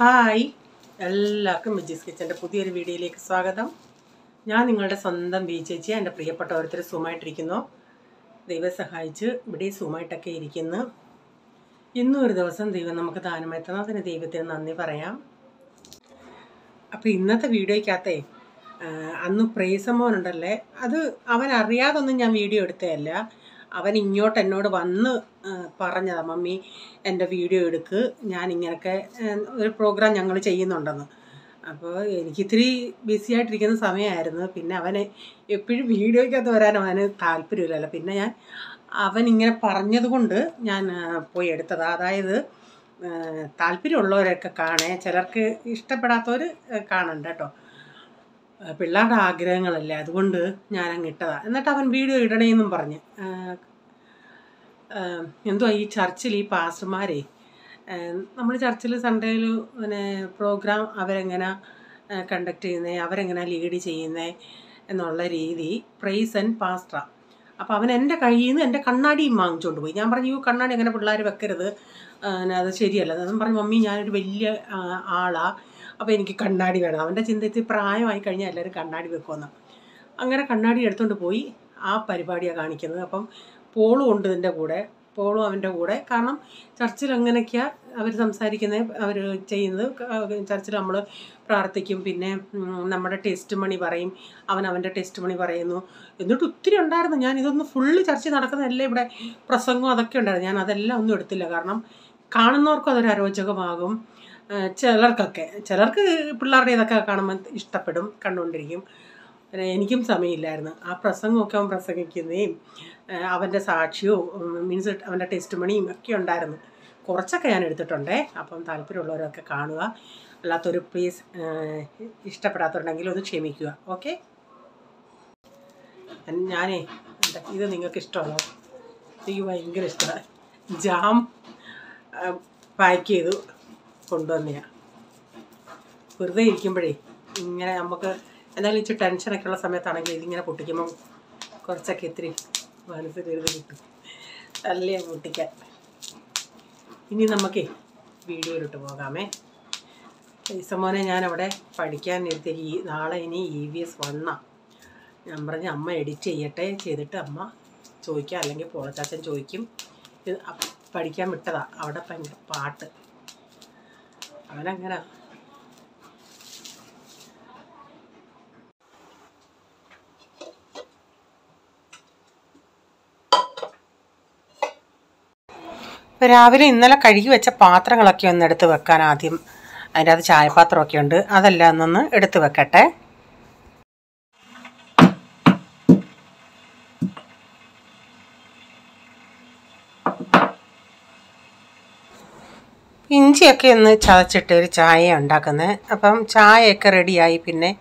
Hi, എല്ലാവർക്കും മിജീസ് കിച്ചൻ്റെ പുതിയൊരു വീഡിയോയിലേക്ക് സ്വാഗതം. ഞാൻ നിങ്ങളുടെ സ്വന്തം ബി ചേച്ചി. എൻ്റെ പ്രിയപ്പെട്ട ഓരോരുത്തർ സുഖമായിട്ടിരിക്കുന്നു. ദൈവം സഹായിച്ച് ഇവിടെ സുഖമായിട്ടൊക്കെ ഇരിക്കുന്നു. ഇന്നും ഒരു ദിവസം ദൈവം നമുക്ക് ദാനമായി തന്നു. അതിന് ദൈവത്തിന് നന്ദി പറയാം. അപ്പോൾ ഇന്നത്തെ വീഡിയോയ്ക്കകത്തെ അന്ന് പ്രേസമോനുണ്ടല്ലേ, അത് അവൻ അറിയാതൊന്നും ഞാൻ വീഡിയോ എടുത്തതല്ല. അവൻ ഇങ്ങോട്ട് എന്നോട് വന്ന് പറഞ്ഞതാണ്, മമ്മി എൻ്റെ വീഡിയോ എടുക്ക്, ഞാൻ ഇങ്ങനെയൊക്കെ ഒരു പ്രോഗ്രാം ഞങ്ങൾ ചെയ്യുന്നുണ്ടെന്ന്. അപ്പോൾ എനിക്കിത്തിരി ബിസി ആയിട്ടിരിക്കുന്ന സമയമായിരുന്നു. പിന്നെ അവന് എപ്പോഴും വീഡിയോയ്ക്കകത്ത് വരാൻ അവന് താല്പര്യമില്ലല്ലോ. പിന്നെ അവൻ ഇങ്ങനെ പറഞ്ഞത് കൊണ്ട് ഞാൻ പോയി എടുത്തത്. അതായത് താല്പര്യമുള്ളവരൊക്കെ കാണേ, ചിലർക്ക് ഇഷ്ടപ്പെടാത്തവർ കാണണ്ട കേട്ടോ. പിള്ളേരുടെ ആഗ്രഹങ്ങളല്ലേ, അതുകൊണ്ട് ഞാനങ്ങ് ഇട്ടതാണ്. എന്നിട്ട് അവൻ വീഡിയോ ഇടണേന്നും പറഞ്ഞ് എന്തുവാ ഈ ചർച്ചിൽ ഈ പാസ്റ്റർമാരെ, നമ്മൾ ചർച്ചിൽ സൺഡേയിൽ പിന്നെ പ്രോഗ്രാം അവരെങ്ങനെ കണ്ടക്ട് ചെയ്യുന്നത്, അവരെങ്ങനെ ലീഡ് ചെയ്യുന്നത് എന്നുള്ള രീതി പ്രൈസ് ആൻഡ് പാസ്റ്ററാണ്. അപ്പോൾ അവൻ എൻ്റെ കയ്യിൽ നിന്ന് എൻ്റെ കണ്ണാടിയും വാങ്ങിച്ചുകൊണ്ട് പോയി. ഞാൻ പറഞ്ഞു, ഈ കണ്ണാടി അങ്ങനെ പിള്ളേർ വെക്കരുത്, അത് ശരിയല്ല. അതും പറഞ്ഞു, മമ്മി ഞാനൊരു വലിയ ആളാണ്, അപ്പോൾ എനിക്ക് കണ്ണാടി വേണം. അവൻ്റെ ചിന്തത്തിൽ പ്രായമായി കഴിഞ്ഞാൽ എല്ലാവരും കണ്ണാടി വെക്കുമെന്ന്. അങ്ങനെ കണ്ണാടി എടുത്തുകൊണ്ട് പോയി ആ പരിപാടിയാണ് കാണിക്കുന്നത്. അപ്പം പോളും ഉണ്ട് ഇതിൻ്റെ കൂടെ, പോളും അവൻ്റെ കൂടെ. കാരണം ചർച്ചിൽ അങ്ങനെയൊക്കെയാണ് അവർ സംസാരിക്കുന്നത്, അവർ ചെയ്യുന്നത്. ചർച്ചിൽ നമ്മൾ പ്രാർത്ഥിക്കും, പിന്നെ നമ്മുടെ ടെസ്റ്റ് മണി പറയും, അവൻ്റെ ടെസ്റ്റ് മണി പറയുന്നു. എന്നിട്ട് ഒത്തിരി ഉണ്ടായിരുന്നു. ഞാൻ ഇതൊന്നും ഫുള്ള് ചർച്ച നടക്കുന്നതല്ല, ഇവിടെ പ്രസംഗം അതൊക്കെ ഉണ്ടായിരുന്നു. ഞാൻ അതെല്ലാം ഒന്നും എടുത്തില്ല, കാരണം കാണുന്നവർക്കും അതൊരു അരോചകമാകും. ചിലർക്ക് പിള്ളേരുടെ ഇതൊക്കെ കാണുമ്പോൾ ഇഷ്ടപ്പെടും, കണ്ടുകൊണ്ടിരിക്കും. എനിക്കും സമയമില്ലായിരുന്നു. ആ പ്രസംഗമൊക്കെ അവൻ പ്രസംഗിക്കുന്നതും അവൻ്റെ സാക്ഷ്യവും മീൻസ് അവൻ്റെ ടെസ്റ്റ് മണിയും ഒക്കെ ഉണ്ടായിരുന്നു. കുറച്ചൊക്കെ ഞാൻ എടുത്തിട്ടുണ്ടേ. അപ്പം താല്പര്യമുള്ളവരൊക്കെ കാണുക. അല്ലാത്തൊരു പ്ലീസ് ഇഷ്ടപ്പെടാത്തുണ്ടെങ്കിൽ ഒന്ന് ക്ഷമിക്കുക. ഓക്കെ. ഞാനേ ഇത് നിങ്ങൾക്ക് ഇഷ്ടമാണോ? എനിക്ക് ഭയങ്കര ഇഷ്ടമാണ്. ജാം പാക്ക് ചെയ്തു കൊണ്ടുവന്നെയാണ്. വെറുതെ ഇരിക്കുമ്പോഴേ ഇങ്ങനെ നമുക്ക് എന്തായാലും ഇച്ചിരി ടെൻഷനൊക്കെ ഉള്ള സമയത്താണെങ്കിൽ ഇതിങ്ങനെ പൊട്ടിക്കുമ്പോൾ കുറച്ചൊക്കെ ഇത്തിരി മനസ്സിലിരുന്ന് കിട്ടും. നല്ല പൊട്ടിക്കാൻ. ഇനി നമുക്കേ വീഡിയോയിലിട്ട് പോകാമേ. ഈസമോനെ ഞാനവിടെ പഠിക്കാൻ ഇരുത്തി. നാളെ ഇനി EVS 1 ഞാൻ പറഞ്ഞ് അമ്മ എഡിറ്റ് ചെയ്തിട്ട് അമ്മ ചോദിക്കാം, അല്ലെങ്കിൽ പോളച്ചാച്ചൻ ചോദിക്കും. ഇത് പഠിക്കാൻ വിട്ടതാ. അവിടെ ഭയങ്കര പാട്ട്. അവനങ്ങനെ രാവിലെ ഇന്നലെ കഴുകി വെച്ച പാത്രങ്ങളൊക്കെ ഒന്ന് എടുത്ത് വെക്കാൻ ആദ്യം. അതിൻ്റെ അത് ചായപാത്രമൊക്കെ ഉണ്ട്, അതെല്ലാം ഒന്ന് എടുത്ത് വെക്കട്ടെ. ഇഞ്ചിയൊക്കെ ഒന്ന് ചതച്ചിട്ട് ഒരു ചായ ഉണ്ടാക്കുന്നത്. അപ്പം ചായയൊക്കെ റെഡിയായി, പിന്നെ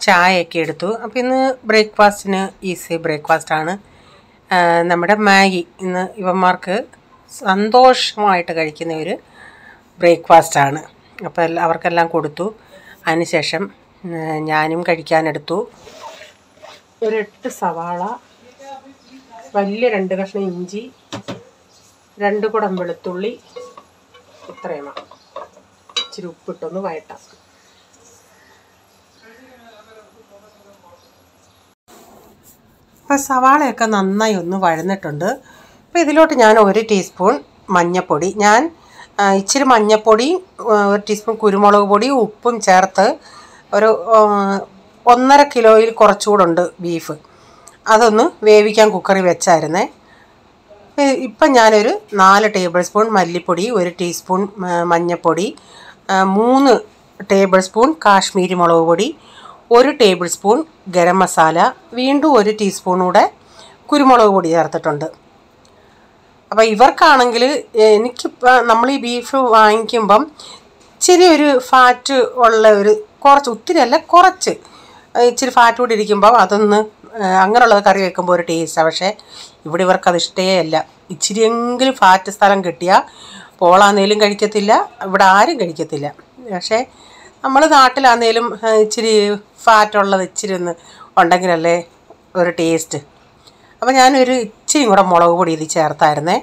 ചായയൊക്കെ എടുത്തു. അപ്പം ഇന്ന് ബ്രേക്ക്ഫാസ്റ്റിന് ഈസി ബ്രേക്ക്ഫാസ്റ്റാണ്. നമ്മുടെ മാഗി ഇന്ന് ഇവന്മാർക്ക് സന്തോഷമായിട്ട് കഴിക്കുന്ന ഒരു ബ്രേക്ക്ഫാസ്റ്റാണ്. അപ്പോൾ അവർക്കെല്ലാം കൊടുത്തു. അതിനുശേഷം ഞാനും കഴിക്കാനെടുത്തു. ഒരു 8 സവാള, വലിയ 2 കഷ്ണം ഇഞ്ചി, 2 കുടം വെളുത്തുള്ളി, ഇത്രയും ഇച്ചിരി ഉപ്പിട്ടൊന്ന് വഴട്ടാം. അപ്പോൾ സവാളയൊക്കെ നന്നായി ഒന്ന് വഴന്നിട്ടുണ്ട്. അപ്പോൾ ഇതിലോട്ട് ഞാൻ 1 ടീസ്പൂൺ മഞ്ഞൾപ്പൊടി, ഞാൻ ഇച്ചിരി മഞ്ഞൾപ്പൊടി, 1 ടീസ്പൂൺ കുരുമുളക് പൊടി, ഉപ്പും ചേർത്ത് ഒരു 1.5 കിലോയിൽ കുറച്ചുകൂടെ ഉണ്ട് ബീഫ്. അതൊന്ന് വേവിക്കാൻ കുക്കറിൽ വെച്ചായിരുന്നേ. ഇപ്പം ഞാനൊരു 4 ടേബിൾ സ്പൂൺ മല്ലിപ്പൊടി, 1 ടീസ്പൂൺ മഞ്ഞൾപ്പൊടി, 3 ടേബിൾ സ്പൂൺ കാശ്മീരി മുളക് പൊടി, 1 ടേബിൾ സ്പൂൺ ഗരം മസാല, വീണ്ടും 1 ടീസ്പൂൺ കൂടെ കുരുമുളക് പൊടി ചേർത്തിട്ടുണ്ട്. അപ്പോൾ ഇവർക്കാണെങ്കിൽ എനിക്കിപ്പോൾ നമ്മൾ ഈ ബീഫ് വാങ്ങിക്കുമ്പം ഇച്ചിരി ഒരു ഫാറ്റ് ഉള്ള കുറച്ച്, ഒത്തിരി അല്ല, കുറച്ച് ഇച്ചിരി ഫാറ്റ് കൂടി ഇരിക്കുമ്പോൾ അതൊന്ന് അങ്ങനെയുള്ളത് കറി വെക്കുമ്പോൾ ഒരു ടേസ്റ്റാണ്. പക്ഷേ ഇവിടെ ഇവർക്കത് ഇഷ്ടമേ അല്ല. ഇച്ചിരിയെങ്കിലും ഫാറ്റ് സ്ഥലം കിട്ടിയാൽ പോളാന്നേലും കഴിക്കത്തില്ല, ഇവിടെ ആരും കഴിക്കത്തില്ല. പക്ഷേ നമ്മൾ നാട്ടിലാന്നേലും ഇച്ചിരി ഫാറ്റുള്ളത് ഇച്ചിരി ഒന്ന് ഉണ്ടെങ്കിലല്ലേ ഒരു ടേസ്റ്റ്. അപ്പോൾ ഞാനൊരു ഇച്ചിരിയും കൂടെ മുളക് പൊടി ഇത് ചേർത്തായിരുന്നേ.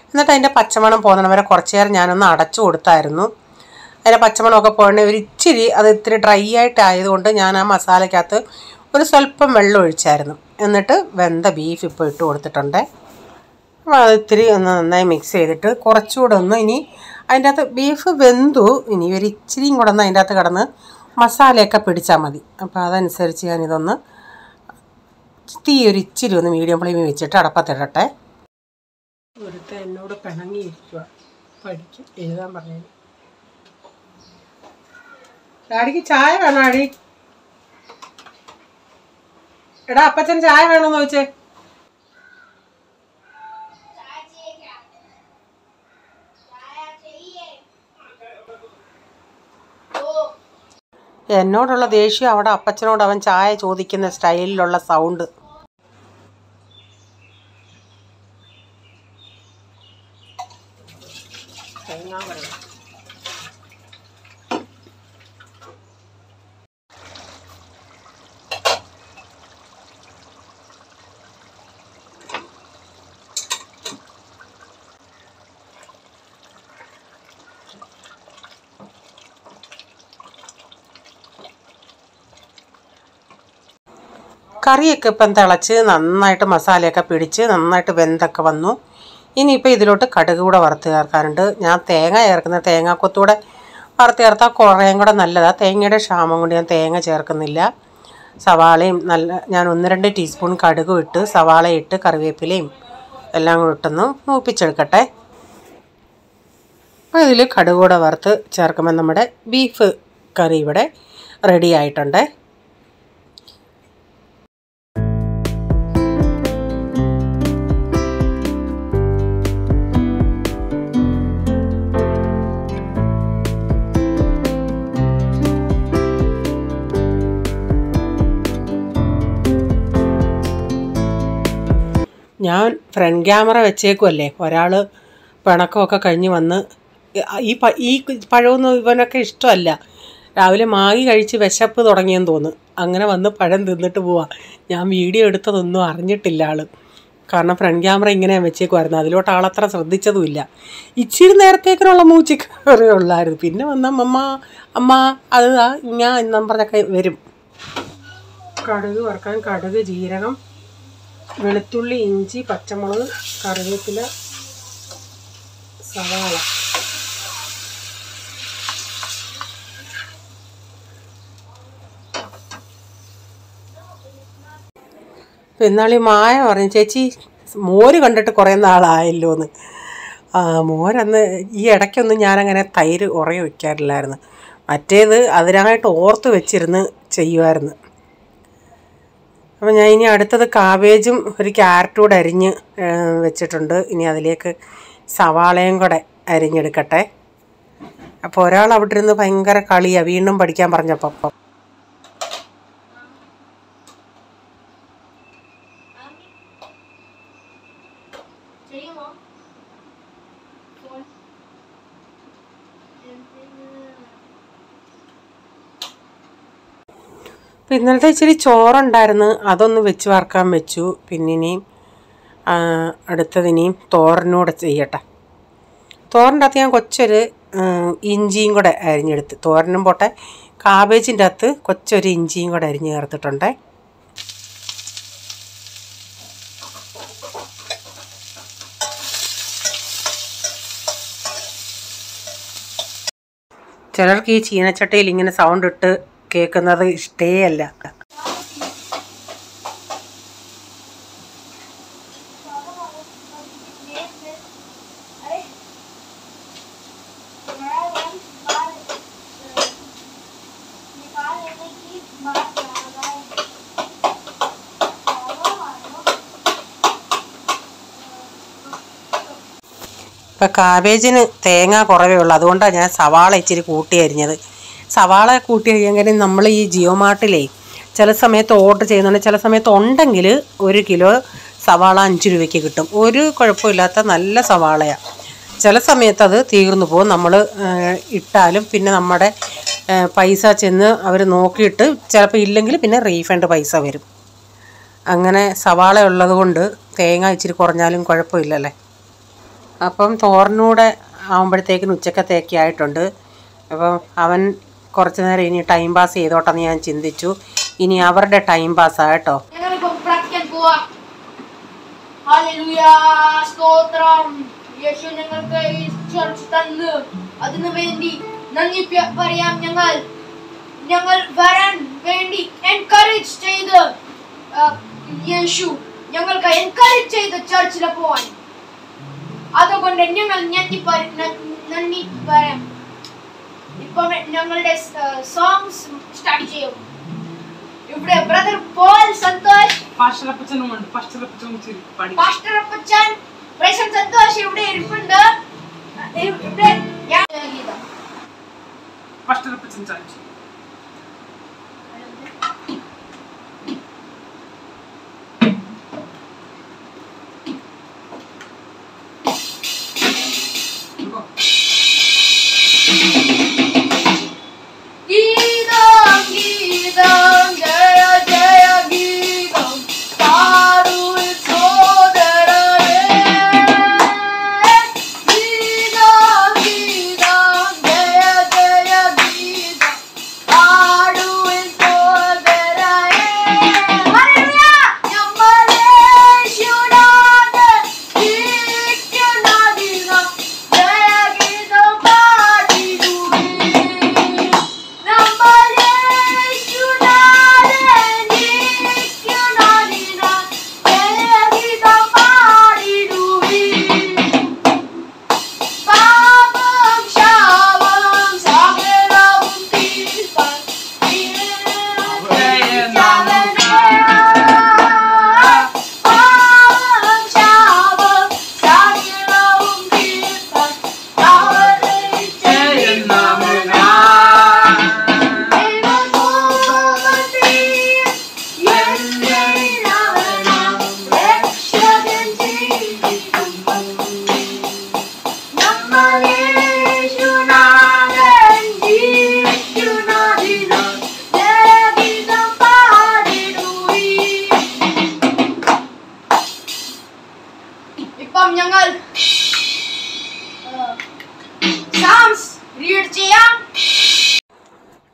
എന്നിട്ട് അതിൻ്റെ പച്ചമണം പോകുന്ന വരെ കുറച്ച് നേരം ഞാനൊന്ന് അടച്ചു കൊടുത്തായിരുന്നു. അതിൻ്റെ പച്ചമണമൊക്കെ പോകണേ ഒരു ഇച്ചിരി അത് ഇത്തിരി ഡ്രൈ ആയിട്ടായതുകൊണ്ട് ഞാൻ ആ മസാലയ്ക്കകത്ത് ഒരു സ്വല്പം വെള്ളം ഒഴിച്ചായിരുന്നു. എന്നിട്ട് വെന്ത ബീഫ് ഇപ്പോൾ ഇട്ട് കൊടുത്തിട്ടുണ്ട്. അത് ഇത്തിരി ഒന്ന് നന്നായി മിക്സ് ചെയ്തിട്ട് കുറച്ചുകൂടെ ഒന്ന് ഇനി അതിൻ്റെ അകത്ത് ബീഫ് വെന്തു, ഇനി ഒരു ഇച്ചിരിയും കൂടെ ഒന്ന് അതിൻ്റെ അകത്ത് കിടന്ന് മസാലയൊക്കെ പിടിച്ചാൽ മതി. അപ്പോൾ അതനുസരിച്ച് ഞാനിതൊന്ന് തീ ഒരു ഇച്ചിരി ഒന്ന് മീഡിയം ഫ്ലെയിമിൽ വെച്ചിട്ട് അടപ്പത്തിടട്ടെ. ഒരുത്തൻ എന്നോട് പിണങ്ങിയിരിക്കുക, പഠിക്കും എഴുതാൻ പറഞ്ഞു. ഡാഡിക്ക് ചായ വേണോ? ഡാഡി എടാ അപ്പച്ചൻ ചായ വേണോന്ന് ചോദിച്ചേ. എന്നോടുള്ള ദേഷ്യം അവിടെ അപ്പച്ചനോട് അവൻ ചായ ചോദിക്കുന്ന സ്റ്റൈലിലുള്ള സൗണ്ട്. കറിയൊക്കെ ഇപ്പം തിളച്ച് നന്നായിട്ട് മസാലയൊക്കെ പിടിച്ച് നന്നായിട്ട് വെന്തൊക്കെ വന്നു. ഇനിയിപ്പോൾ ഇതിലോട്ട് കടുക് കൂടെ വറുത്ത് ചേർക്കാറുണ്ട്. ഞാൻ തേങ്ങ ചേർക്കുന്ന തേങ്ങാക്കൊത്തൂടെ വറുത്ത് ചേർത്താൽ കുറേയും കൂടെ നല്ലതാണ്. തേങ്ങയുടെ ക്ഷാമം കൊണ്ട് ഞാൻ തേങ്ങ ചേർക്കുന്നില്ല. സവാളയും ഞാൻ 1-2 ടീസ്പൂൺ കടുകും ഇട്ട് സവാള ഇട്ട് കറിവേപ്പിലയും എല്ലാം കൂടെ ഇട്ടൊന്ന് മൂപ്പിച്ചെടുക്കട്ടെ. അപ്പോൾ ഇതിൽ കടുക് കൂടെ വറുത്ത് ചേർക്കുമ്പോൾ നമ്മുടെ ബീഫ് കറി ഇവിടെ റെഡി ആയിട്ടുണ്ട്. ഞാൻ ഫ്രണ്ട് ക്യാമറ വെച്ചേക്കുമല്ലേ, ഒരാൾ പിണക്കമൊക്കെ കഴിഞ്ഞ് വന്ന് ഈ പഴമൊന്നും ഇവനൊക്കെ ഇഷ്ടമല്ല. രാവിലെ മാഗി കഴിച്ച് വിശപ്പ് തുടങ്ങിയെന്ന് തോന്നുന്നു. അങ്ങനെ വന്ന് പഴം തിന്നിട്ട് പോവാ. ഞാൻ വീഡിയോ എടുത്തതൊന്നും അറിഞ്ഞിട്ടില്ല ആൾ. കാരണം ഫ്രണ്ട് ക്യാമറ ഇങ്ങനെ വെച്ചേക്കുമായിരുന്നു. അതിലോട്ട് ആളത്ര ശ്രദ്ധിച്ചതുമില്ല. ഇച്ചിരി നേരത്തേക്കിനുള്ള മൂച്ചിക്കറി ഉള്ളായിരുന്നു. പിന്നെ വന്ന അമ്മ അത് ഞാൻ എന്നും പറഞ്ഞൊക്കെ വരും. കടുക് വറുക്കാൻ കടുക്, ജീരകം, വെളുത്തുള്ളി, ഇഞ്ചി, പച്ചമുളക്, കറിവേപ്പില, സവാള. എന്നാളീ മായ പറഞ്ഞു, ചേച്ചി മോര് കണ്ടിട്ട് കുറേ നാളായല്ലോ എന്ന്. മോരന്ന് ഈ ഇടയ്ക്കൊന്നും ഞാനങ്ങനെ തൈര് ഉറയെ വയ്ക്കാറില്ലായിരുന്നു. മറ്റേത് അതിനായിട്ട് ഓർത്ത് വെച്ചിരുന്ന് ചെയ്യുമായിരുന്നു. അപ്പോൾ ഞാൻ ഇനി അടുത്തത് കാബേജും ഒരു ക്യാരറ്റും കൂടെ അരിഞ്ഞ് വെച്ചിട്ടുണ്ട്. ഇനി അതിലേക്ക് സവാളയും കൂടെ അരിഞ്ഞെടുക്കട്ടെ. അപ്പോൾ ഒരാൾ അവിടെ ഇരുന്ന് ഭയങ്കര കളിയാണ്, വീണ്ടും പഠിക്കാൻ പറഞ്ഞപ്പം. അപ്പോൾ ഇന്നലത്തെ ഇച്ചിരി ചോറുണ്ടായിരുന്നു, അതൊന്ന് വെച്ച് വറക്കാൻ വെച്ചു. പിന്നെ ഇനിയും അടുത്തതിനിയും തോരനൂടെ ചെയ്യട്ടെ. തോരൻ്റെ അകത്ത് ഞാൻ കൊച്ചൊരു ഇഞ്ചിയും കൂടെ അരിഞ്ഞെടുത്ത്, തോരനും പോട്ടെ, കാബേജിൻ്റെ അകത്ത് കൊച്ചൊരു ഇഞ്ചിയും കൂടെ അരിഞ്ഞ് ചേർത്തിട്ടുണ്ട്. ചിലർക്ക് ഈ ചീനച്ചട്ടയിൽ ഇങ്ങനെ സൗണ്ട് ഇട്ട് കേൾക്കുന്നത് ഇഷ്ടേ അല്ല. ഇപ്പം കാബേജിന് തേങ്ങ കുറവേ ഉള്ളൂ, അതുകൊണ്ടാണ് ഞാൻ സവാള ഇച്ചിരി കൂട്ടി അരിഞ്ഞത്. സവാള കൂട്ടി അരിയാൻ നമ്മൾ ഈ ജിയോ മാർട്ടിലേ ചില സമയത്ത് ഓർഡർ ചെയ്യുന്നുണ്ട്. ചില സമയത്ത് ഉണ്ടെങ്കിൽ 1 കിലോ സവാള 5 രൂപയ്ക്ക് കിട്ടും. ഒരു കുഴപ്പമില്ലാത്ത നല്ല സവാളയാണ്. ചില സമയത്ത് അത് തീർന്നു പോകും. നമ്മൾ ഇട്ടാലും പിന്നെ നമ്മുടെ പൈസ ചെന്ന് അവർ നോക്കിയിട്ട് ചിലപ്പോൾ ഇല്ലെങ്കിൽ പിന്നെ റീഫണ്ട് പൈസ വരും. അങ്ങനെ സവാള ഉള്ളത് കൊണ്ട് തേങ്ങ ഇച്ചിരി കുറഞ്ഞാലും കുഴപ്പമില്ലല്ലേ. അപ്പം തോരനൂടെ ആകുമ്പോഴത്തേക്കിന് ഉച്ചക്കത്തേക്ക് ആയിട്ടുണ്ട്. അപ്പം അവൻ കുറച്ച് നേരം ഇനി ടൈം പാസ് ചെയ്തോട്ടെന്ന് ഞാൻ ചിന്തിച്ചു. ഇനി അവരുടെ ടൈം പാസ്സാണ് കേട്ടോ. യേശു ഞങ്ങൾക്ക് ഈ ചർച്ച് തന്ന് അതിനു വേണ്ടി നന്ദി പറയാം. ഞങ്ങൾ വരാൻ വേണ്ടി എൻകറേജ് ചെയ്ത് യേശു ഞങ്ങൾക്ക് എൻകറേജ് ചെയ്ത് ചർച്ചിൽ പോവാൻ. അതുകൊണ്ട് ഞങ്ങൾ നന്ദി പറയാം. ഇപ്പം ഞങ്ങളുടെ സോങ്സ് സ്റ്റാർട്ട് ചെയ്യും. ഇവിടെ ബ്രദർ പോൾ സന്തോഷ്, പാസ്റ്റർ അപ്പച്ചൻ പ്രേഷൻ സന്തോഷ് ഇവിടെ ഇരിപ്പുണ്ട്. ഇവിടെ ഞാൻ ഗീതം പാസ്റ്റർ അപ്പച്ചൻ ചാൻസ്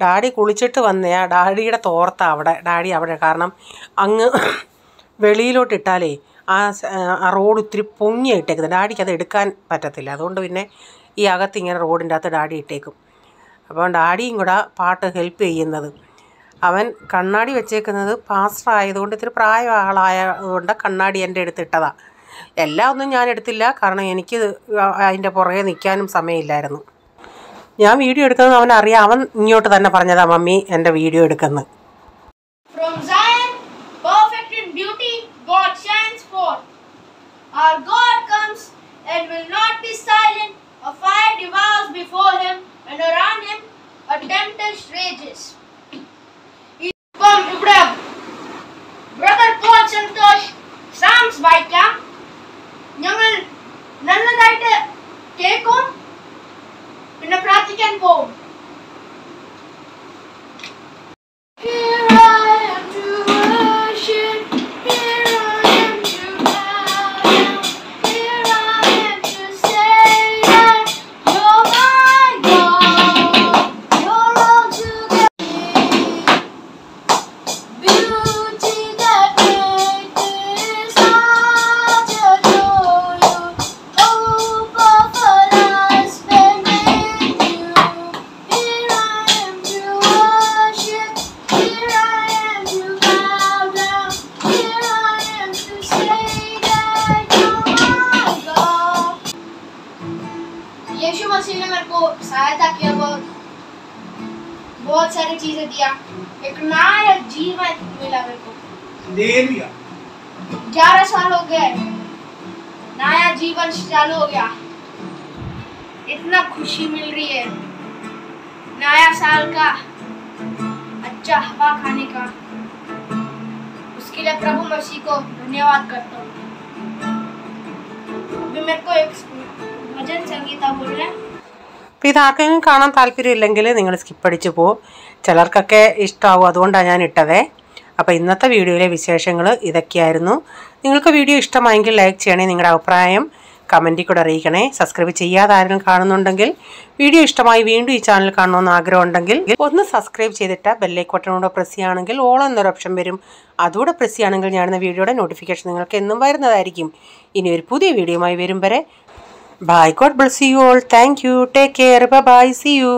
ഡാഡി കുളിച്ചിട്ട് വന്നയാ. ഡാഡിയുടെ തോർത്ത അവിടെ, ഡാഡി അവിടെ. കാരണം അങ്ങ് വെളിയിലോട്ടിട്ടാലേ ആ റോഡ് ഇത്തിരി പൊങ്ങിയിട്ടേക്കുന്നത്. ഡാഡിക്ക് അത് എടുക്കാൻ പറ്റത്തില്ല. അതുകൊണ്ട് പിന്നെ ഈ അകത്ത് ഇങ്ങനെ റോഡിൻ്റെ അകത്ത് ഡാഡി ഇട്ടേക്കും. അപ്പം ഡാഡിയും കൂടെ പാട്ട് ഹെൽപ്പ് ചെയ്യുന്നത്. അവൻ കണ്ണാടി വെച്ചേക്കുന്നത് പാസ്റ്റർ ആയതുകൊണ്ട് ഇത്തിരി പ്രായ ആളായതുകൊണ്ട് കണ്ണാടി എൻ്റെ അടുത്തിട്ടതാണ്. എല്ലാം ഒന്നും ഞാൻ എടുത്തില്ല, കാരണം എനിക്ക് അതിൻ്റെ പുറകെ നിൽക്കാനും സമയമില്ലായിരുന്നു. ഞാൻ വീഡിയോ എടുക്കുന്നത് അവനറിയാം. അവൻ ഇങ്ങോട്ട് തന്നെ പറഞ്ഞതാ മമ്മി എൻ്റെ വീഡിയോ എടുക്കുന്നത്. From Zion, perfect in beauty, God shines forth. Our God comes and will not be silent. A fire devours before him, and around him a tempest rages. ഇവിടെ ബ്രദർ പോൾ സന്തോഷ് സാംസ് വായിക്കാം. ഞങ്ങൾ നല്ലതായിട്ട് കേൾക്കും, പിന്നെ പ്രാർത്ഥിക്കാൻ പോകും. Here I am to worship, here I am to bow down, here I am to say that you're my God, you're altogether beauty that makes heart adore you, hope of a life spent with you. Here I am to worship, here I am to bow down, here I am to say that you're my God. यीशु मसीह ने मेरे को सहायता किया, बहुत सारी चीजें दिया. एक नया जीवन मिला मेरे को. 11 साल हो गए, नया जीवन चालू हो गया. इतना खुशी मिल रही है नया साल का, अच्छा हवा खाने का. उसके लिए प्रभु मसीह को धन्यवाद करता हूँ. अभी मेरे को एक भजन संगीता बोल रहे हैं. അപ്പോൾ ഇതാർക്കെങ്കിലും കാണാൻ താല്പര്യമില്ലെങ്കിൽ നിങ്ങൾ സ്കിപ്പ് അടിച്ച് പോകും. ചിലർക്കൊക്കെ ഇഷ്ടമാവും, അതുകൊണ്ടാണ് ഞാൻ ഇട്ടതേ. അപ്പോൾ ഇന്നത്തെ വീഡിയോയിലെ വിശേഷങ്ങൾ ഇതൊക്കെയായിരുന്നു. നിങ്ങൾക്ക് വീഡിയോ ഇഷ്ടമായെങ്കിൽ ലൈക്ക് ചെയ്യണേ. നിങ്ങളുടെ അഭിപ്രായം കമൻറ്റിൽ കൂടെ അറിയിക്കണേ. സബ്സ്ക്രൈബ് ചെയ്യാതെ ആരെങ്കിലും കാണുന്നുണ്ടെങ്കിൽ, വീഡിയോ ഇഷ്ടമായി വീണ്ടും ഈ ചാനൽ കാണണമെന്ന് ആഗ്രഹമുണ്ടെങ്കിൽ ഒന്ന് സബ്സ്ക്രൈബ് ചെയ്തിട്ട് ബെല്ലൈക്കോട്ടനോട് പ്രസ് ചെയ്യുകയാണെങ്കിൽ ഓൾ എന്നൊരു ഓപ്ഷൻ വരും. അതുകൂടെ പ്രസ് ചെയ്യുകയാണെങ്കിൽ ഞാനെന്ന വീഡിയോയുടെ നോട്ടിഫിക്കേഷൻ നിങ്ങൾക്ക് എന്നും വരുന്നതായിരിക്കും. ഇനി ഒരു പുതിയ വീഡിയോയുമായി വരും വരെ bye. God bless you all. Thank you. Take care. Bye. See U.